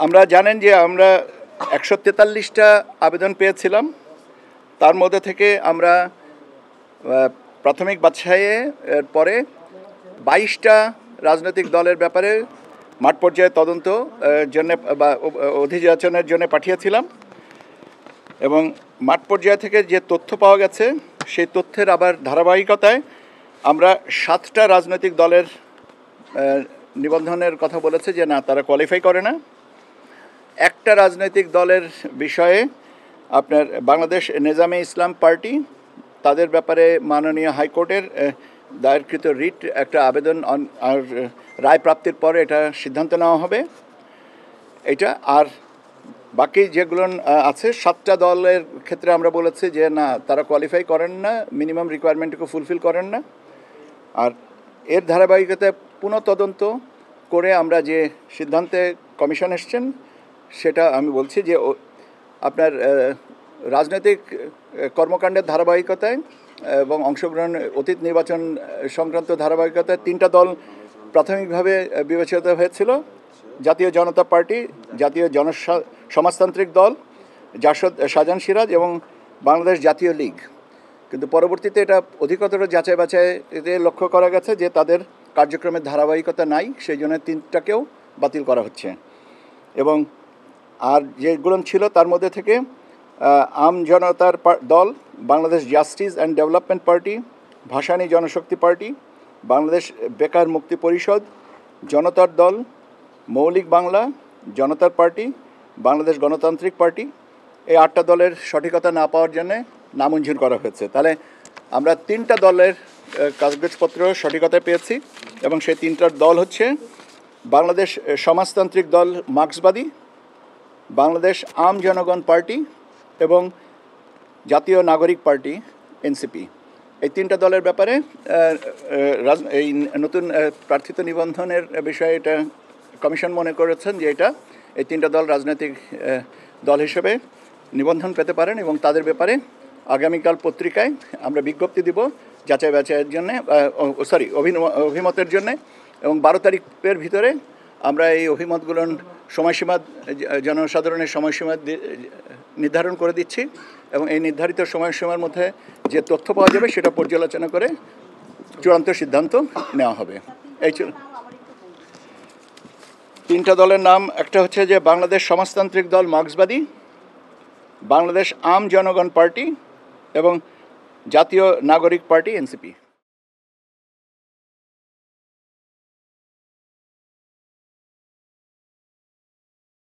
আমরা জানেন যে আমরা 143টা আবেদন পেয়েছিলাম। তার মধ্যে থেকে আমরা প্রাথমিক বাছাইয়ে পরে 22টা রাজনৈতিক দলের ব্যাপারে মাঠ পর্যায়ে তদন্ত জন্য বা অধিযাচনের জন্য পাঠিয়েছিলাম এবং মাঠ পর্যায় থেকে যে তথ্য পাওয়া গেছে সেই তথ্যের আবার ধারাবাহিকতায় আমরা 7টা রাজনৈতিক দলের নিবন্ধনের কথা বলেছে যে না, তারা কোয়ালিফাই করে না। একটা রাজনৈতিক দলের বিষয়ে আপনার বাংলাদেশ নেজামে ইসলাম পার্টি, তাদের ব্যাপারে মাননীয় হাইকোর্টের দায়েরকৃত রিট একটা আবেদন আর রায় প্রাপ্তির পরে এটা সিদ্ধান্ত নেওয়া হবে এটা। আর বাকি যেগুলো আছে 7টা দলের ক্ষেত্রে আমরা বলেছি যে না, তারা কোয়ালিফাই করেন না, মিনিমাম রিকোয়ারমেন্টকে ফুলফিল করেন না। আর এর ধারাবাহিকতায় পুনঃতদন্ত করে আমরা যে সিদ্ধান্তে কমিশন এসছেন সেটা আমি বলছি যে আপনার রাজনৈতিক কর্মকাণ্ডের ধারাবাহিকতায় এবং অংশগ্রহণ অতীত নির্বাচন সংক্রান্ত ধারাবাহিকতায় 3টা দল প্রাথমিকভাবে বিবেচিত হয়েছিল: জাতীয় জনতা পার্টি, জাতীয় সমাজতান্ত্রিক দল, জাসদ শাহজাহান সিরাজ এবং বাংলাদেশ জাতীয় লীগ। কিন্তু পরবর্তীতে এটা অধিকতর যাচাই বাছাইতে লক্ষ্য করা গেছে যে তাদের কার্যক্রমের ধারাবাহিকতা নাই, সেই জন্য 3টাকেও বাতিল করা হচ্ছে। এবং আর যেগুলো ছিল তার মধ্যে থেকে আম জনতার দল, Bangladesh justice and development party, Bhasani Janashakti party, Bangladesh বেকার মুক্তি পরিষদ, জনতার দল, মৌলিক বাংলা, জনতার পার্টি, বাংলাদেশ গণতান্ত্রিক পার্টি, এই 8টা দলের সঠিকতা না পাওয়ার জন্যে নামঞ্জুর করা হয়েছে। তাহলে আমরা 3টা দলের কাগজপত্র সঠিকতায় পেয়েছি এবং সেই 3টার দল হচ্ছে বাংলাদেশ সমাজতান্ত্রিক দল মার্ক্সবাদী, বাংলাদেশ আম জনগণ পার্টি এবং জাতীয় নাগরিক পার্টি এনসিপি। এই 3টা দলের ব্যাপারে এই নতুন প্রার্থিত নিবন্ধনের বিষয়ে এটা কমিশন মনে করেছেন যে এই 3টা দল রাজনৈতিক দল হিসেবে নিবন্ধন পেতে পারেন এবং তাদের ব্যাপারে আগামীকাল পত্রিকায় আমরা বিজ্ঞপ্তি দিব যাচাই বাছাইয়ের জন্যে, অভিমতের জন্যে। এবং 12 তারিখের ভিতরে আমরা এই অভিমতগুলোর সময়সীমা, জনসাধারণের সময়সীমা নির্ধারণ করে দিচ্ছি এবং এই নির্ধারিত সময়সীমার মধ্যে যে তথ্য পাওয়া যাবে সেটা পর্যালোচনা করে চূড়ান্ত সিদ্ধান্ত নেওয়া হবে। এই 3টা দলের নাম একটা হচ্ছে যে বাংলাদেশ সমাজতান্ত্রিক দল মার্ক্সবাদী, বাংলাদেশ আম জনগণ পার্টি এবং জাতীয় নাগরিক পার্টি এনসিপি।